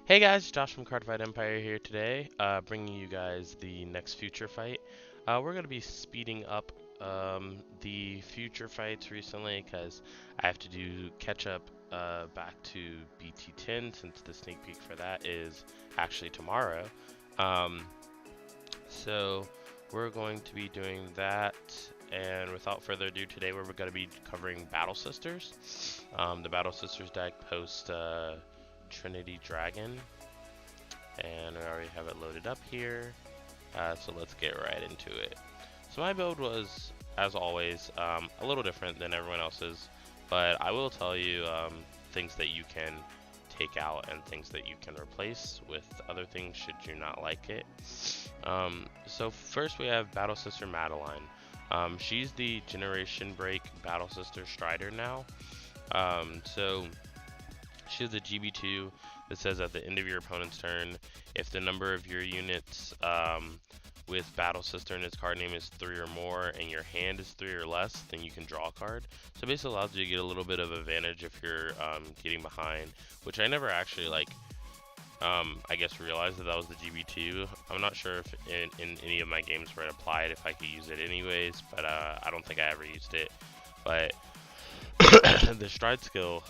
Hey guys, Josh from Cardfight Empire here today, bringing you guys the next Future Fight. We're going to be speeding up the Future Fights recently because I have to do catch up back to BT10 since the sneak peek for that is actually tomorrow. Um, so we're going to be doing that, and without further ado, today we're going to be covering Battle Sisters. The Battle Sisters deck post Trinity Dragon, and I already have it loaded up here, so let's get right into it. So my build was, as always, a little different than everyone else's, but I will tell you things that you can take out and things that you can replace with other things should you not like it. So first we have Battle Sister Madeline. She's the Generation Break Battle Sister Strider now. So she's the GB2 that says at the end of your opponent's turn, if the number of your units with Battle Sister and its card name is 3 or more and your hand is 3 or less, then you can draw a card. So basically allows you to get a little bit of advantage if you're getting behind, which I never actually I guess realized that was the GB2. I'm not sure if in any of my games where it applied if I could use it anyways, but I don't think I ever used it. But the stride skill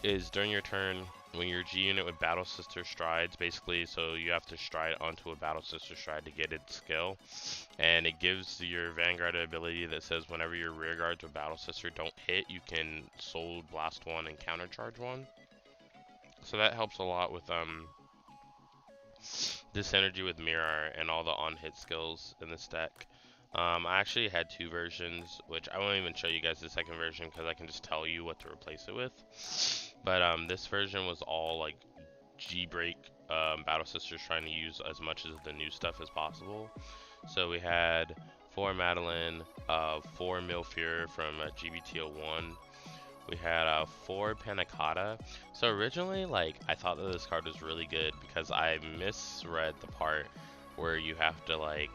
is during your turn when your G unit with Battle Sister strides, basically, so you have to stride onto a Battle Sister stride to get its skill, and it gives your Vanguard an ability that says whenever your rear guards with Battle Sister don't hit, you can Soul Blast one and countercharge one. So that helps a lot with this energy with Mirror and all the on-hit skills in this deck. I actually had two versions, which I won't even show you guys the second version because I can just tell you what to replace it with. But this version was all like G-Break Battle Sisters trying to use as much of the new stuff as possible. So we had 4 Madeline, 4 Milfure from GBT01. We had 4 Panna Cotta. So originally, like, I thought that this card was really good because I misread the part where you have to, like,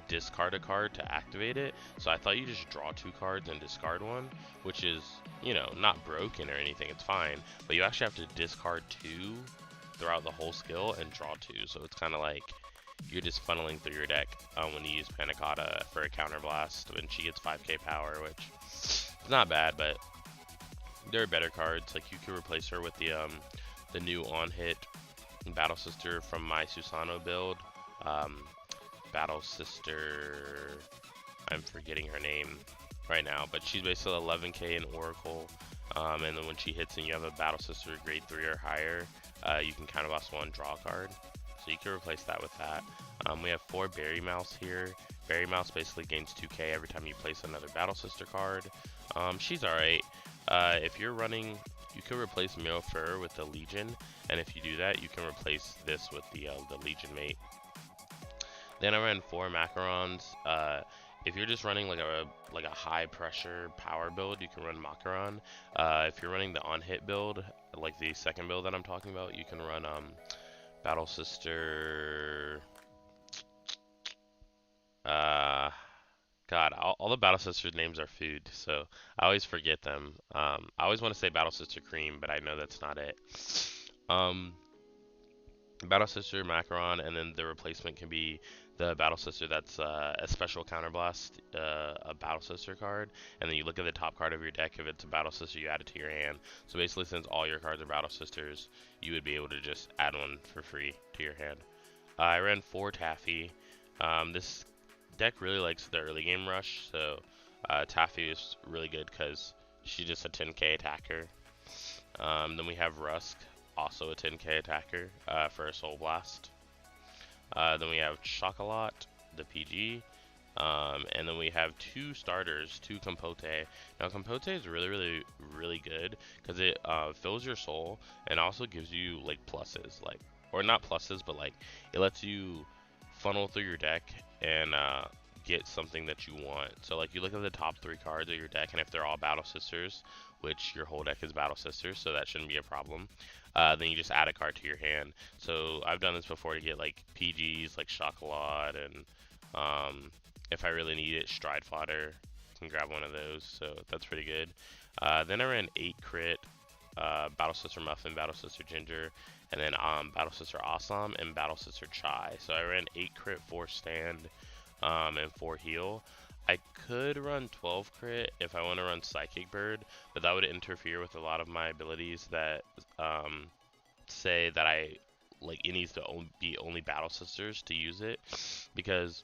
discard a card to activate it. So I thought you just draw 2 cards and discard one, which is, you know, not broken or anything, it's fine. But you actually have to discard 2 throughout the whole skill and draw 2. So it's kind of like you're just funneling through your deck when you use Panna Cotta for a counterblast when she gets 5k power, which is not bad, but there are better cards. Like you could replace her with the new on-hit Battle Sister from my Susano build. Battle Sister, I'm forgetting her name right now, but she's basically 11k in Oracle. And then when she hits and you have a Battle Sister grade 3 or higher, you can counterblast one, draw a card. So you can replace that with that. We have 4 Berry Mouse here. Berry Mouse basically gains 2k every time you place another Battle Sister card. She's alright. If you're running, you can replace Milfur with the Legion, and if you do that, you can replace this with the Legion mate. Then I ran 4 Macarons. If you're just running like a high pressure power build, you can run Macaron. If you're running the on hit build, like the second build that I'm talking about, you can run Battle Sister. God, all the Battle Sister names are food, so I always forget them. I always want to say Battle Sister Cream, but I know that's not it. Battle Sister Macaron, and then the replacement can be the Battle Sister that's a special counterblast, a Battle Sister card, and then you look at the top card of your deck. If it's a Battle Sister, you add it to your hand. So basically, since all your cards are Battle Sisters, you would be able to just add one for free to your hand. I ran 4 Taffy. This deck really likes the early game rush, so Taffy is really good because she's just a 10k attacker. Then we have Rusk, also a 10k attacker for a Soul Blast. Then we have Chocolat, the PG, and then we have 2 starters, 2 Compote. Now Compote is really good because it fills your soul and also gives you like pluses, like, or not pluses, but like it lets you funnel through your deck and get something that you want. So like you look at the top 3 cards of your deck, and if they're all Battle Sisters, which your whole deck is Battle Sisters, so that shouldn't be a problem, then you just add a card to your hand. So I've done this before to get like PGs like Chocolat, and if I really need it, Stride Fodder, I can grab one of those, so that's pretty good. Then I ran 8 crit Battle Sister Muffin, Battle Sister Ginger, and then Battle Sister Awesome and Battle Sister Chai. So I ran 8 crit, 4 stand, and 4 heal. I could run 12 crit if I want to run Psychic Bird, but that would interfere with a lot of my abilities that say that it needs to be only Battle Sisters to use it, because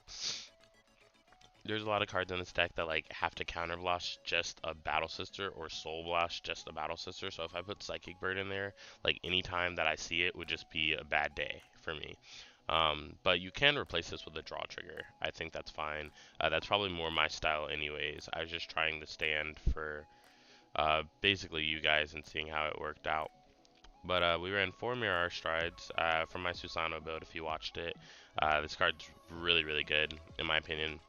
there's a lot of cards in this deck that like have to counter blast just a Battle Sister or Soul Blast just a Battle Sister. So if I put Psychic Bird in there, like any time that I see it would just be a bad day for me. But you can replace this with a draw trigger. I think that's fine. That's probably more my style anyways. I was just trying to stand for basically you guys and seeing how it worked out. But we ran 4 Mirror Strides from my Susano build if you watched it. This card's really, really good in my opinion.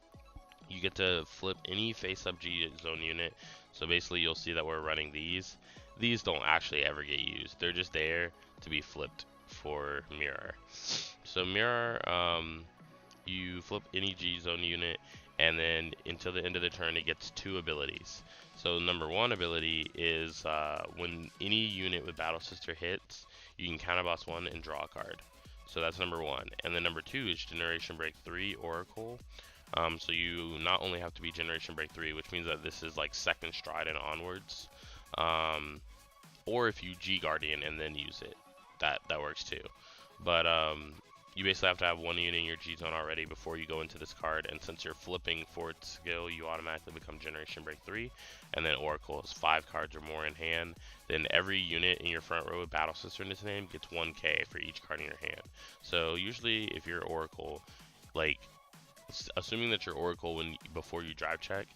You get to flip any face-up G zone unit. So basically you'll see that we're running these. These don't actually ever get used. They're just there to be flipped for Mirror. So Mirror, you flip any G zone unit, and then until the end of the turn it gets 2 abilities. So number 1 ability is when any unit with Battle Sister hits, you can counterblast 1 and draw a card. So that's number 1. And then number 2 is Generation Break 3 Oracle. So you not only have to be Generation Break 3, which means that this is like 2nd stride and onwards, or if you G Guardian and then use it, that works too. But you basically have to have 1 unit in your G zone already before you go into this card, and since you're flipping for its skill, you automatically become Generation Break 3, and then Oracle is 5 cards or more in hand. Then every unit in your front row with Battle Sister in its name gets 1k for each card in your hand. So usually if you're Oracle, like, assuming that you're Oracle before you drive check,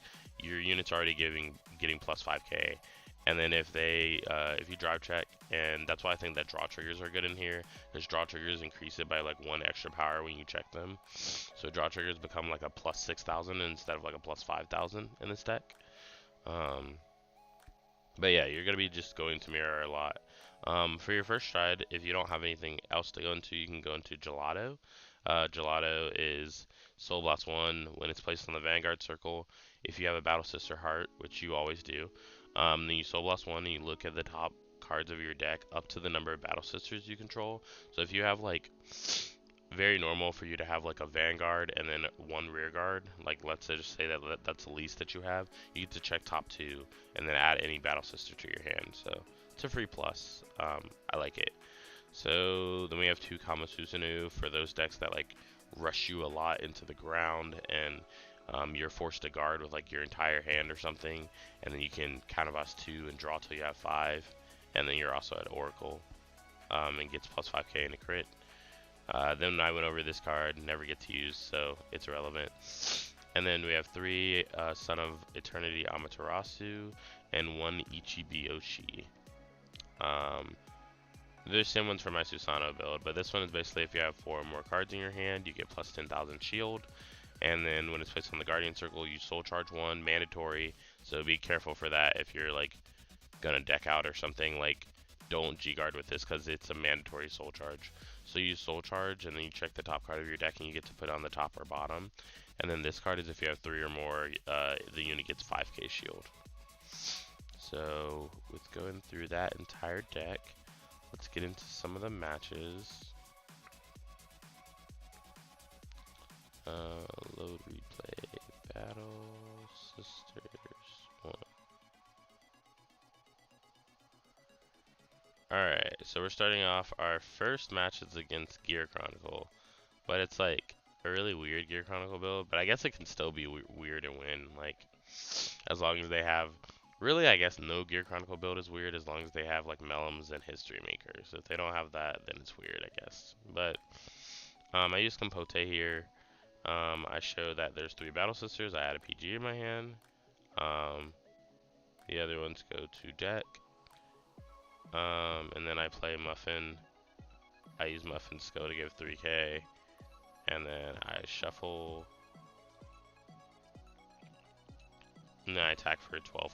your unit's already getting plus 5k. And then if you drive check, and that's why I think that draw triggers are good in here, because draw triggers increase it by like 1 extra power when you check them. So draw triggers become like a plus 6,000 instead of like a plus 5,000 in this deck. But yeah, you're gonna be just going to Mirror a lot. For your first stride, if you don't have anything else to go into, you can go into Gelato. Gelato is Soul Blast 1 when it's placed on the Vanguard circle. If you have a Battle Sister Heart, which you always do, then you Soul Blast 1 and you look at the top cards of your deck up to the number of Battle Sisters you control. So if you have like, very normal for you to have like a Vanguard and then 1 rear guard, like let's just say that that's the least that you have, you get to check top 2 and then add any Battle Sister to your hand. So it's a free plus. I like it. So then we have 2 Kama Susanoo for those decks that like rush you a lot into the ground, and you're forced to guard with like your entire hand or something, and then you can counterblast 2 and draw till you have 5, and then you're also at Oracle, and gets plus 5k in a crit. Then I went over this card, never get to use, so it's irrelevant. And then we have 3 Son of Eternity Amaterasu and 1 Ichibi Oshi. There's the same ones for my Susano build, but this one is basically if you have 4 or more cards in your hand, you get plus 10,000 shield. And then when it's placed on the Guardian Circle, you Soul Charge 1, mandatory. So be careful for that if you're like gonna deck out or something. Like, don't G-Guard with this because it's a mandatory Soul Charge. So you Soul Charge and then you check the top card of your deck and you get to put it on the top or bottom. And then this card is if you have 3 or more, the unit gets 5k shield. So with going through that entire deck, let's get into some of the matches. Load replay, Battle Sisters 1. Alright, so we're starting off. Our first match is against Gear Chronicle, but it's like a really weird Gear Chronicle build, but I guess it can still be weird and win, like, as long as they have, really I guess no Gear Chronicle build is weird as long as they have like Melums and History Makers. If they don't have that, then it's weird, I guess. But I use Compote here. I show that there's 3 Battle Sisters. I add a PG in my hand. The other ones go to deck. And then I play Muffin. I use Muffin's skill to give 3k. And then I shuffle. And then I attack for 12.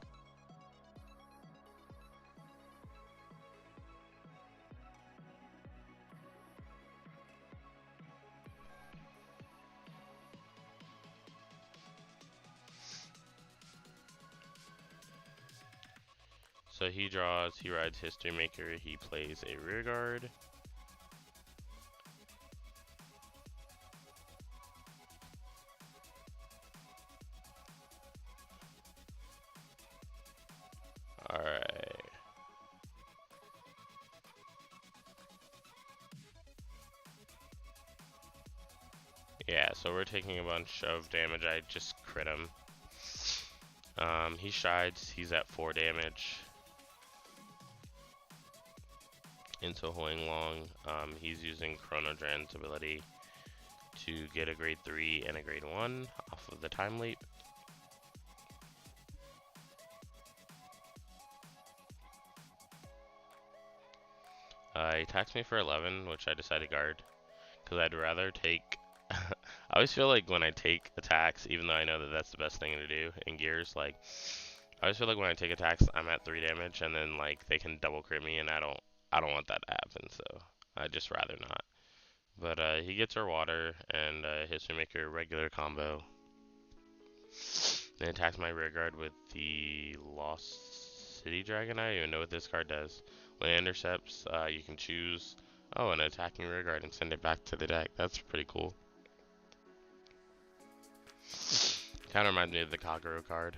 So So he draws, he rides History Maker, he plays a rear guard. Alright. Yeah, so we're taking a bunch of damage. I just crit him. He strides, he's at 4 damage. Into Hoing Long, he's using Chrono Dran's ability to get a grade 3 and a grade 1 off of the time leap. He attacks me for 11, which I decided to guard, because I'd rather take... I always feel like when I take attacks, even though I know that that's the best thing to do in gears, like, I always feel like when I take attacks, I'm at 3 damage, and then, like, they can double crit me, and I don't want that to happen, so I'd just rather not. But, he gets her water, and, History Maker regular combo. Then attacks my rear guard with the Lost City Dragon. I don't even know what this card does. When it intercepts, you can choose, an attacking rear guard and send it back to the deck. That's pretty cool. Kind of reminds me of the Kagero card,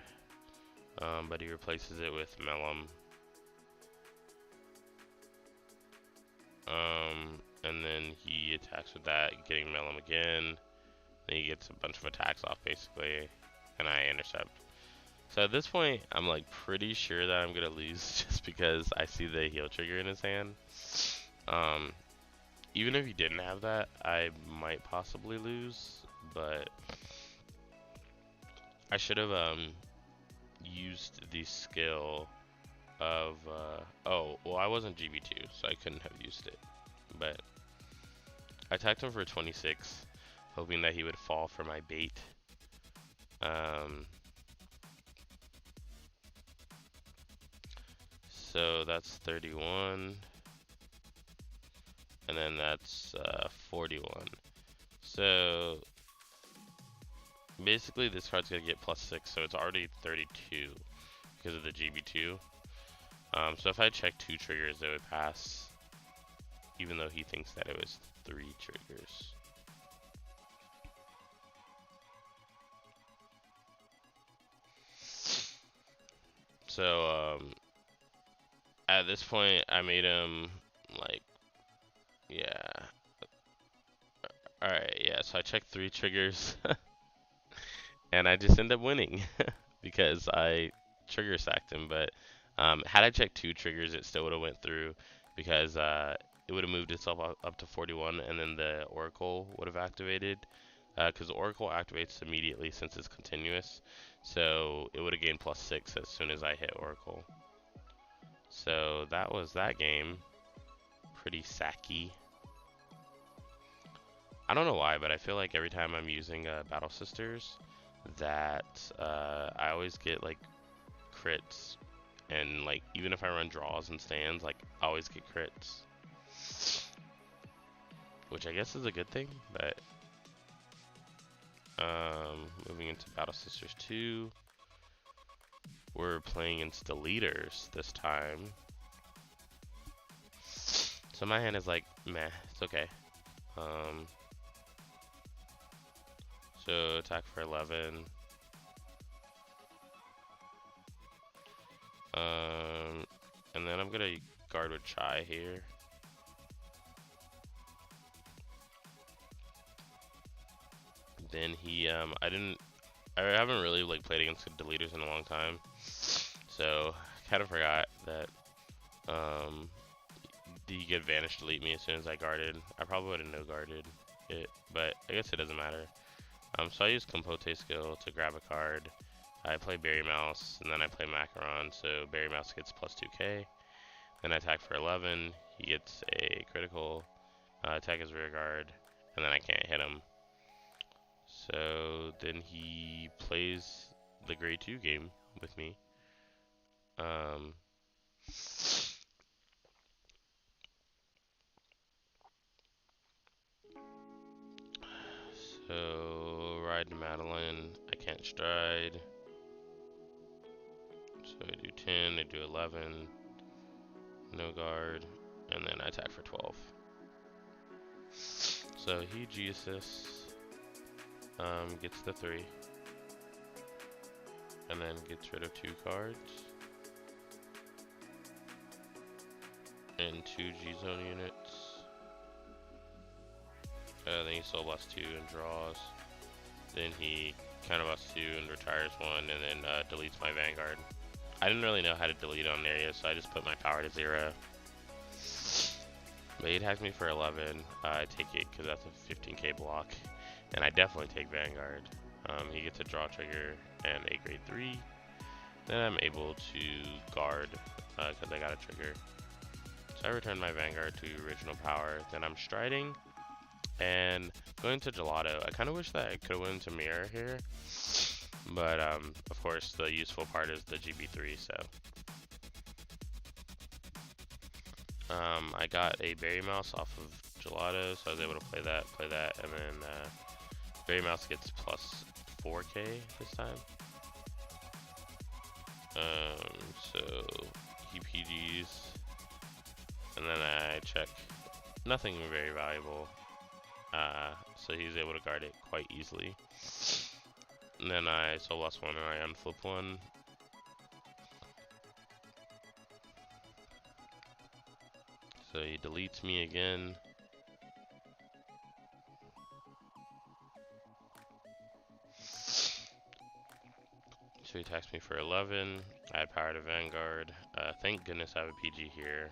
but he replaces it with Mellum. And then he attacks with that, getting Mellum again. Then he gets a bunch of attacks off, basically, and I intercept. So at this point, I'm like pretty sure that I'm gonna lose just because I see the heal trigger in his hand. Even if he didn't have that, I might possibly lose, but I should have used the skill of oh, well, I wasn't GB2, so I couldn't have used it, but I attacked him for 26, hoping that he would fall for my bait. So that's 31, and then that's 41. So basically this card's gonna get +6, so it's already 32 because of the GB2. So if I check 2 triggers, it would pass, even though he thinks that it was 3 triggers. So at this point, I made him like, yeah. Alright, yeah, so I checked 3 triggers, and I just end up winning because I trigger sacked him. But had I checked 2 triggers, it still would have went through because it would have moved itself up to 41, and then the Oracle would have activated. Because the Oracle activates immediately since it's continuous, so it would have gained +6 as soon as I hit Oracle. So that was that game. Pretty sacky. I don't know why, but I feel like every time I'm using Battle Sisters, that I always get like crits, and like even if I run draws and stands, like I always get crits, which I guess is a good thing. But moving into Battle Sisters 2, we're playing against the leaders this time. So my hand is like meh, it's okay. So attack for 11. And then I'm gonna guard with Chai here. Then he, I haven't really like played against the deleters in a long time, so kind of forgot that he could vanish delete me as soon as I guarded. I probably would have no guarded it, but I guess it doesn't matter. So I use Compote skill to grab a card. I play Berry Mouse, and then I play Macaron, so Berry Mouse gets +2k. Then I attack for 11, he gets a critical, attack his rear guard, and then I can't hit him. So then he plays the grade 2 game with me. So ride to Madeline, I can't stride. So I do 10, they do 11, no guard, and then I attack for 12. So he G assists, gets the 3, and then gets rid of 2 cards, and 2 G-Zone units. Then he soul blasts 2 and draws. Then he counterbusts 2 and retires 1, and then deletes my Vanguard. I didn't really know how to delete on area, so I just put my power to 0. But he attacks me for 11. I take it because that's a 15k block, and I definitely take Vanguard. He gets a draw trigger and a grade 3. Then I'm able to guard because I got a trigger. So I return my Vanguard to original power. Then I'm striding and going to Gelato. I kind of wish that I could have went into Mirror here, but of course the useful part is the GB3. So I got a Berry Mouse off of Gelato, so I was able to play that, and then Berry Mouse gets plus 4k this time. So he PGs, and then I check nothing very valuable. So he's able to guard it quite easily. And then I soul blast 1 and I unflip 1. So he deletes me again. So he attacks me for 11. I had power to Vanguard. Thank goodness I have a PG here,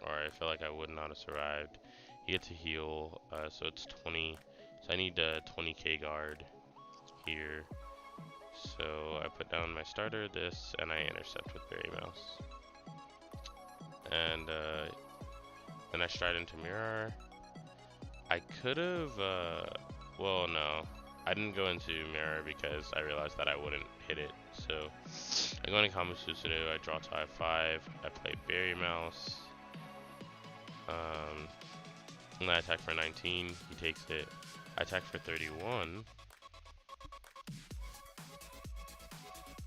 or I feel like I would not have survived. He gets a heal, so it's 20. So I need a 20k guard here. So I put down my starter, this, and I intercept with Berry Mouse. And then I stride into Mirror. I could have, well, no. I didn't go into Mirror because I realized that I wouldn't hit it. So I go into Combo Susanoo, I draw to I5, I play Berry Mouse. And I attack for 19, he takes it. I attack for 31.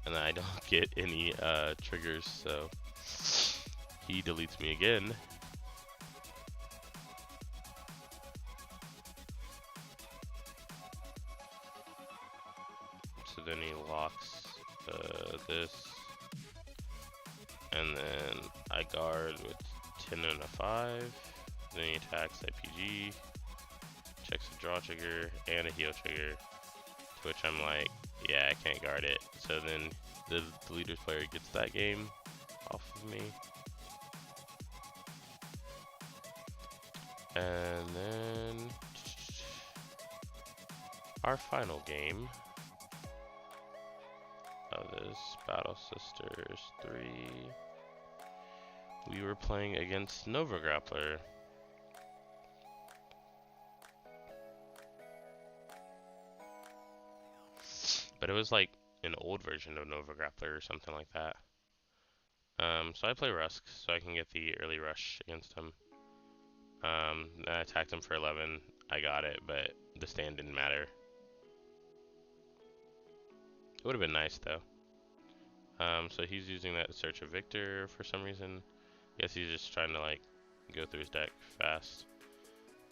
And then I don't get any triggers, so he deletes me again. So then he locks this. And then I guard with 10 and a 5. Then he attacks IPG, checks a draw trigger and a heal trigger, to which I'm like, yeah, I can't guard it. So then the leader's player gets that game off of me. And then our final game of this Battle Sisters 3, we were playing against Nova Grappler. But it was like an old version of Nova Grappler or something like that. So I play Rusk so I can get the early rush against him. I attacked him for 11. I got it, but the stand didn't matter. It would have been nice though. So he's using that to search a Victor for some reason. I guess he's just trying to like go through his deck fast.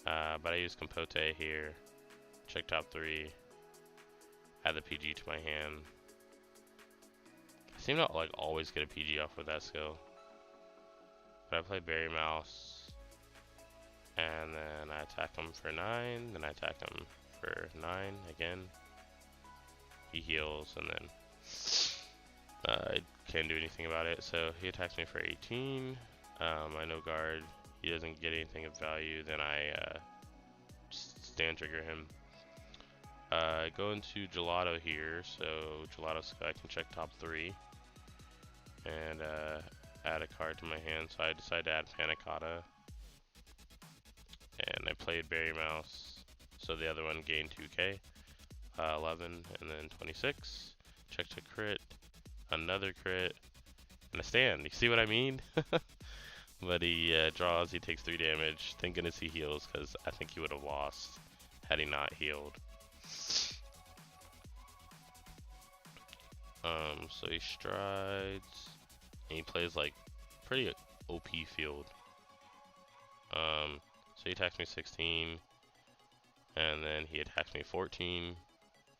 But I use Compote here. Check top 3. Add the PG to my hand. I seem to like always get a PG off with that skill. But I play Berry Mouse. And then I attack him for 9. Then I attack him for 9 again. He heals and then I can't do anything about it. So he attacks me for 18. I no guard. He doesn't get anything of value. Then I stand trigger him. I go into Gelato here, so Gelato Sky can check top 3 and add a card to my hand. So I decide to add Panicotta, and I played Berry Mouse, so the other one gained 2k, 11 and then 26. Check to crit, another crit, and a stand. You see what I mean? But he draws, he takes 3 damage. Thank goodness he heals, because I think he would have lost had he not healed. So he strides, and he plays like pretty OP field. So he attacks me 16, and then he attacks me 14.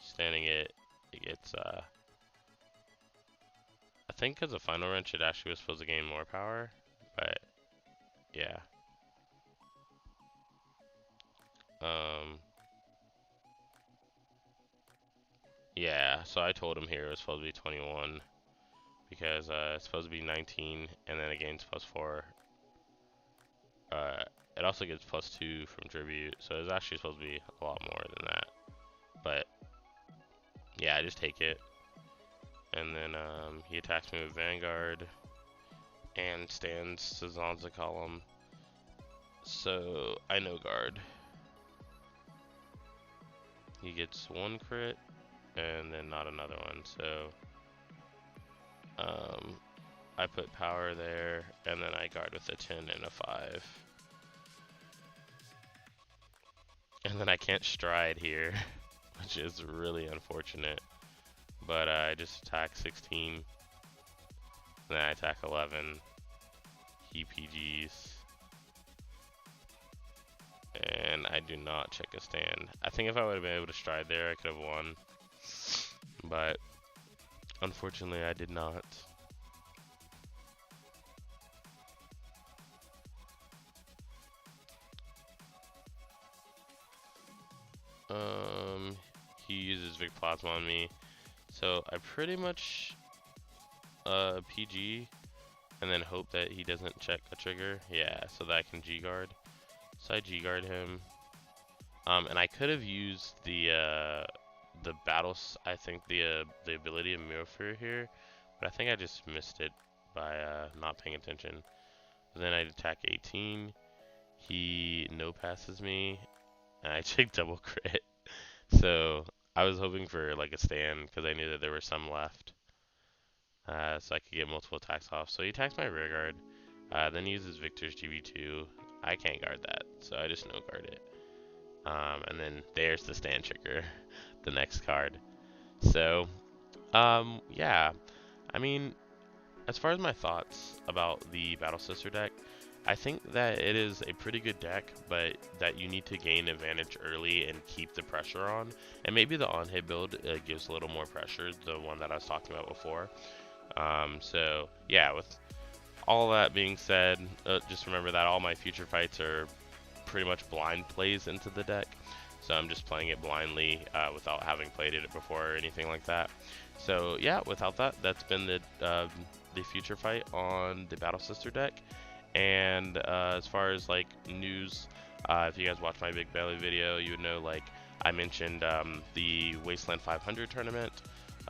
Standing it gets I think because of Final Wrench it actually was supposed to gain more power, but yeah. Yeah, so I told him here it was supposed to be 21 because it's supposed to be 19, and then it gains +4. It also gets +2 from tribute, so it's actually supposed to be a lot more than that. But yeah, I just take it, and then he attacks me with Vanguard and stands Sazanza column. So I no guard. He gets 1 crit and then not another one. So I put power there, and then I guard with a 10 and a 5. And then I can't stride here, which is really unfortunate. But I just attack 16. Then I attack 11. He PGs. And I do not check a stand. I think if I would have been able to stride there, I could have won. But unfortunately, I did not. He uses Vic Plasma on me, so I pretty much PG and then hope that he doesn't check a trigger. Yeah, so that I can G guard. So I G guard him, and I could have used the battles. I think the ability of Mirror here, but I think I just missed it by not paying attention. Then I attack 18. He no passes me, and I take double crit. So I was hoping for like a stand because I knew that there were some left, so I could get multiple attacks off. So he attacks my rear guard, then he uses Victor's GB02. I can't guard that, so I just no guard it. And then there's the stand trigger, the next card. So yeah, I mean, as far as my thoughts about the Battle Sister deck, I think that it is a pretty good deck, but that you need to gain advantage early and keep the pressure on. And maybe the on-hit build gives a little more pressure, the one that I was talking about before. So yeah, with all that being said, just remember that all my future fights are pretty much blind plays into the deck. So I'm just playing it blindly without having played it before or anything like that. So yeah, without that, that's been the future fight on the Battle Sister deck. And as far as like news, if you guys watch my Big Belly video, you would know like I mentioned the Wasteland 500 tournament,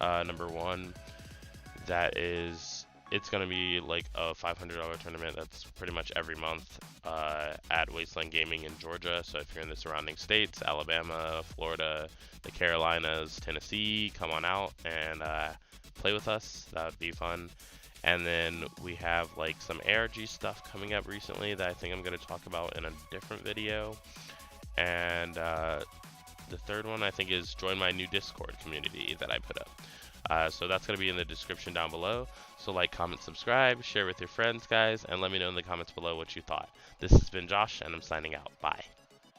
number 1. That is, it's gonna be like a $500 tournament that's pretty much every month at Wasteland Gaming in Georgia. So if you're in the surrounding states, Alabama, Florida, the Carolinas, Tennessee, come on out and play with us. That would be fun. And then we have like some ARG stuff coming up recently that I think I'm going to talk about in a different video. And the third one I think is join my new Discord community that I put up. So that's going to be in the description down below. So like, comment, subscribe, share with your friends, guys, and let me know in the comments below what you thought. This has been Josh, and I'm signing out. Bye.